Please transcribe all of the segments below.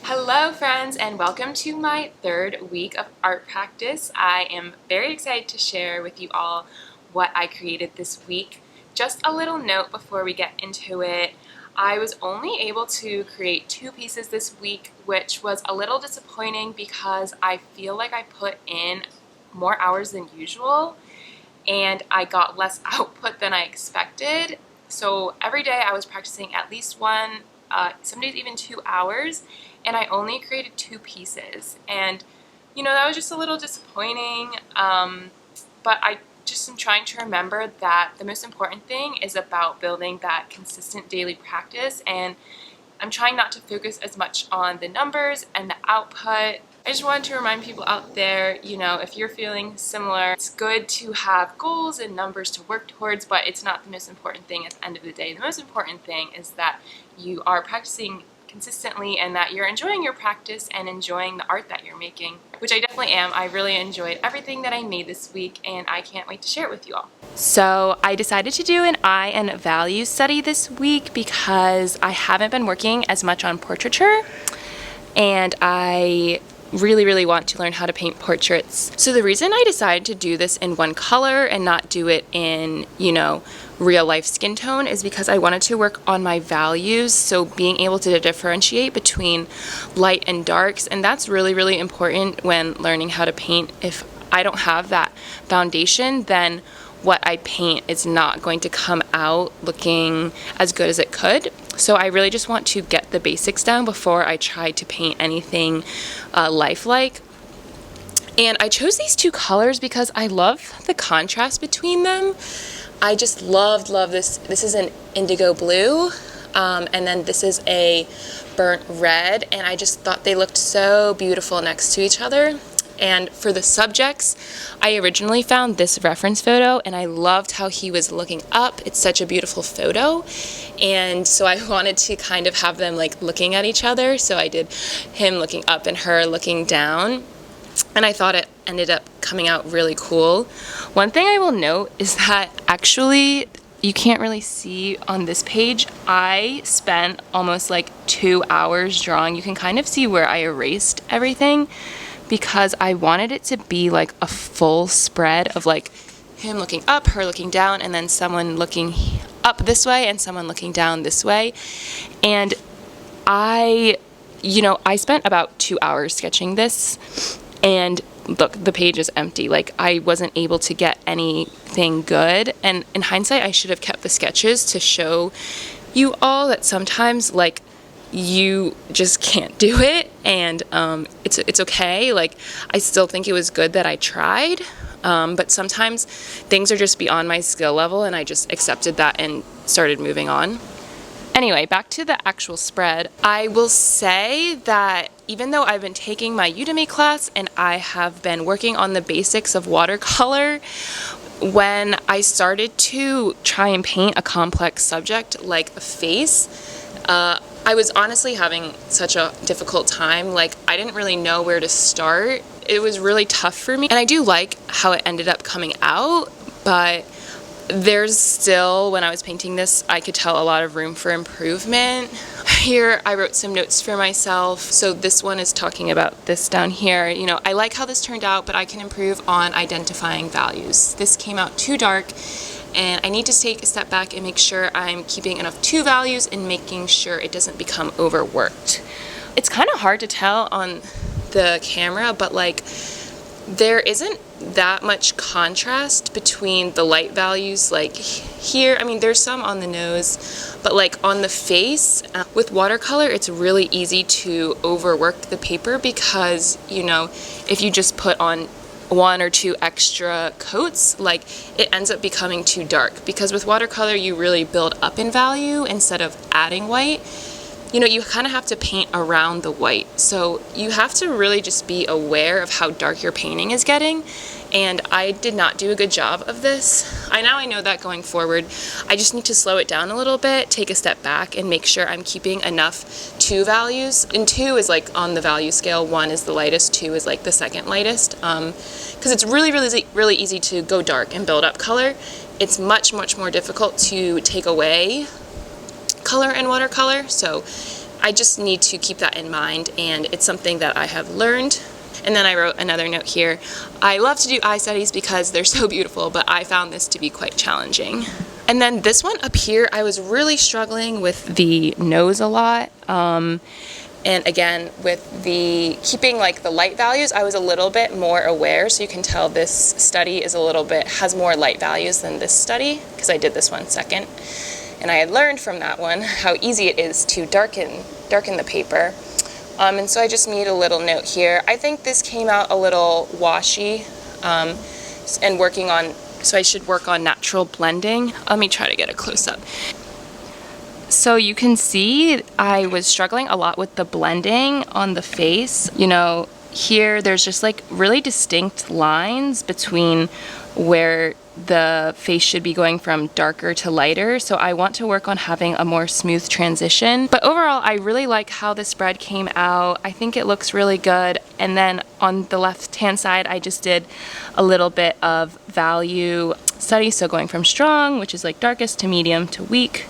Hello friends, and welcome to my third week of art practice. I am very excited to share with you all what I created this week. Just a little note before we get into it. I was only able to create 2 pieces this week, which was a little disappointing because I feel like I put in more hours than usual and I got less output than I expected. So every day I was practicing at least one, some days even 2 hours, and I only created 2 pieces. And that was just a little disappointing, but I just am trying to remember that the most important thing is about building that consistent daily practice, and I'm trying not to focus as much on the numbers and the output. I just wanted to remind people out there, if you're feeling similar, it's good to have goals and numbers to work towards, but it's not the most important thing at the end of the day. The most important thing is that you are practicing consistently and that you're enjoying your practice and enjoying the art that you're making, which I definitely am. I really enjoyed everything that I made this week, and I can't wait to share it with you all. So I decided to do an eye and values study this week because I haven't been working as much on portraiture, and I really want to learn how to paint portraits. So the reason I decided to do this in one color and not do it in, real life skin tone is because I wanted to work on my values, so being able to differentiate between light and darks, and that's really important when learning how to paint. If I don't have that foundation, then what I paint is not going to come out looking as good as it could. So I really just want to get the basics down before I try to paint anything lifelike. And I chose these 2 colors because I love the contrast between them. I just love this. This is an indigo blue, and then this is a burnt red, and I just thought they looked so beautiful next to each other. And for the subjects, I originally found this reference photo, and I loved how he was looking up. It's such a beautiful photo, and so I wanted to kind of have them like looking at each other. So I did him looking up and her looking down, and I thought it ended up coming out really cool. One thing I will note is that actually you can't really see on this page, I spent almost like 2 hours drawing. You can kind of see where I erased everything, because I wanted it to be like a full spread of like him looking up, her looking down, and then someone looking up this way and someone looking down this way. And I spent about 2 hours sketching this, and look, the page is empty. Like, I wasn't able to get anything good, and in hindsight I should have kept the sketches to show you all that sometimes like you just can't do it, and it's okay. Like, I still think it was good that I tried, but sometimes things are just beyond my skill level, and I just accepted that and started moving on. Anyway, back to the actual spread. I will say that even though I've been taking my Udemy class and I have been working on the basics of watercolor, when I started to try and paint a complex subject like a face, I was honestly having such a difficult time. Like, I didn't really know where to start. It was really tough for me. And I do like how it ended up coming out, but there's still, when I was painting this, I could tell a lot of room for improvement. Here, I wrote some notes for myself. So this one is talking about this down here. I like how this turned out, but I can improve on identifying values. This came out too dark, and I need to take a step back and make sure I'm keeping enough 2 values and making sure it doesn't become overworked. It's kind of hard to tell on the camera, but like, there isn't that much contrast between the light values. Like here, I mean, there's some on the nose, but like on the face, with watercolor, it's really easy to overwork the paper because, if you just put on 1 or 2 extra coats, like, it ends up becoming too dark, because with watercolor you really build up in value instead of adding white. You kind of have to paint around the white, so you have to really just be aware of how dark your painting is getting, and I did not do a good job of this. I know that going forward, I just need to slow it down a little bit, take a step back, and make sure I'm keeping enough 2 values. And 2 is like on the value scale, 1 is the lightest, 2 is like the second lightest, because it's really easy to go dark and build up color. It's much more difficult to take away color in watercolor, so I just need to keep that in mind, and it's something that I have learned. And then I wrote another note here. I love to do eye studies because they're so beautiful, but I found this to be quite challenging. And then this one up here, I was really struggling with the nose a lot. And again, with the keeping like the light values, I was a little bit more aware. So you can tell this study is has more light values than this study, because I did this one second. And I had learned from that one how easy it is to darken the paper. And so I just made a little note here. I think this came out a little washy, so I should work on natural blending. Let me try to get a close-up. So you can see I was struggling a lot with the blending on the face. You know, here there's just like really distinct lines between where the face should be going from darker to lighter, so I want to work on having a more smooth transition. But overall, I really like how the spread came out. I think it looks really good. And then on the left-hand side, I just did a little bit of value study, so going from strong, which is like darkest, to medium to weak.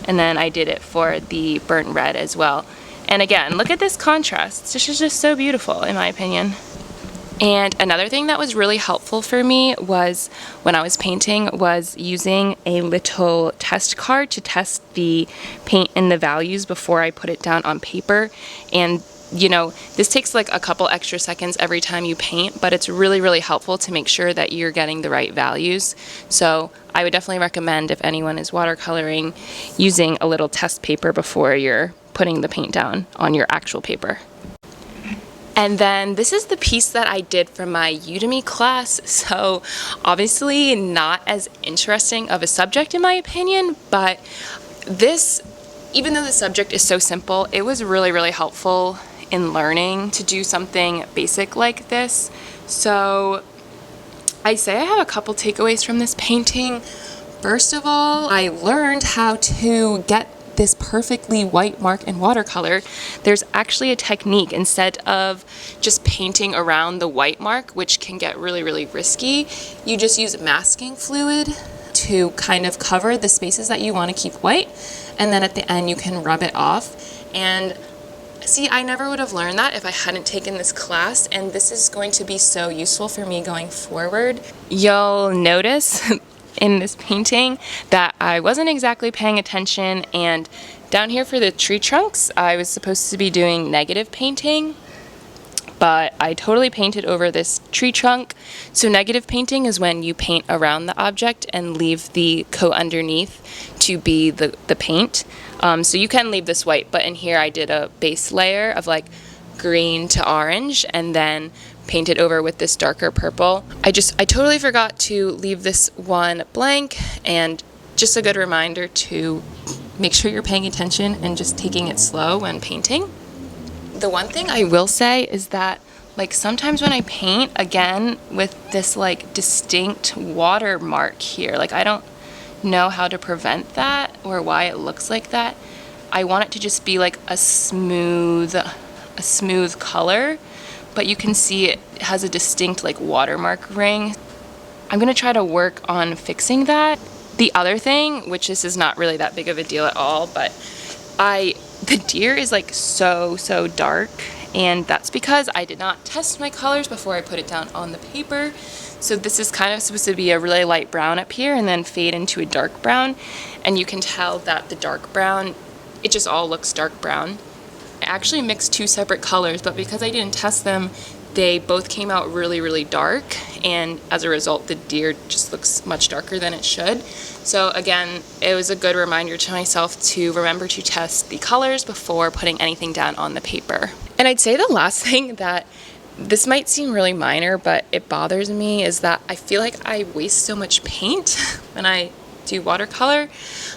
And then I did it for the burnt red as well. And again, look at this contrast. This is just so beautiful, in my opinion. And another thing that was really helpful for me was when I was painting was using a little test card to test the paint and the values before I put it down on paper. And you know, this takes like a couple extra seconds every time you paint, but it's really, really helpful to make sure that you're getting the right values. So I would definitely recommend, if anyone is watercoloring, using a little test paper before you're putting the paint down on your actual paper. And then this is the piece that I did from my Udemy class. So obviously not as interesting of a subject in my opinion, but this, even though the subject is so simple, it was really, really helpful in learning to do something basic like this. So I'd say I have a couple takeaways from this painting. First of all, I learned how to get this perfectly white mark in watercolor. There's actually a technique. Instead of just painting around the white mark, which can get really, really risky, you just use masking fluid to kind of cover the spaces that you want to keep white, and then at the end you can rub it off. And see, I never would have learned that if I hadn't taken this class, and this is going to be so useful for me going forward. You'll notice in this painting that I wasn't exactly paying attention, and down here for the tree trunks, I was supposed to be doing negative painting, but I totally painted over this tree trunk. So negative painting is when you paint around the object and leave the coat underneath to be the paint. So you can leave this white, but in here I did a base layer of like green to orange and then painted over with this darker purple. I totally forgot to leave this one blank, and just a good reminder to make sure you're paying attention and just taking it slow when painting. The one thing I will say is that like sometimes when I paint, again, with this like distinct watermark here, like I don't know how to prevent that or why it looks like that. I want it to just be like a smooth color, but you can see it has a distinct like watermark ring. I'm gonna try to work on fixing that. The other thing, which this is not really that big of a deal at all, but the deer is like so dark, and that's because I did not test my colors before I put it down on the paper. So this is kind of supposed to be a really light brown up here and then fade into a dark brown, and you can tell that the dark brown, it just all looks dark brown. I actually mixed two separate colors, but because I didn't test them, they both came out really, really dark, and as a result, the deer just looks much darker than it should. So again, it was a good reminder to myself to remember to test the colors before putting anything down on the paper. And I'd say the last thing that, this might seem really minor, but it bothers me, is that I feel like I waste so much paint when I do watercolor.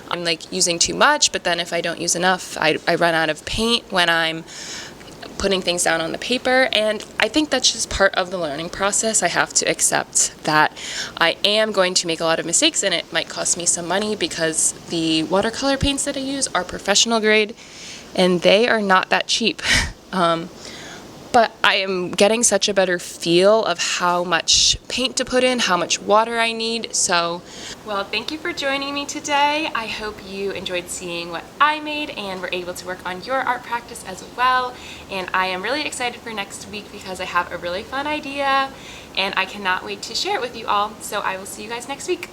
I'm like using too much, but then if I don't use enough, I run out of paint when I'm putting things down on the paper, and I think that's just part of the learning process. I have to accept that I am going to make a lot of mistakes, and it might cost me some money because the watercolor paints that I use are professional grade and they are not that cheap. but I am getting such a better feel of how much paint to put in, how much water I need. So, well, thank you for joining me today. I hope you enjoyed seeing what I made and were able to work on your art practice as well. And I am really excited for next week because I have a really fun idea and I cannot wait to share it with you all. So I will see you guys next week.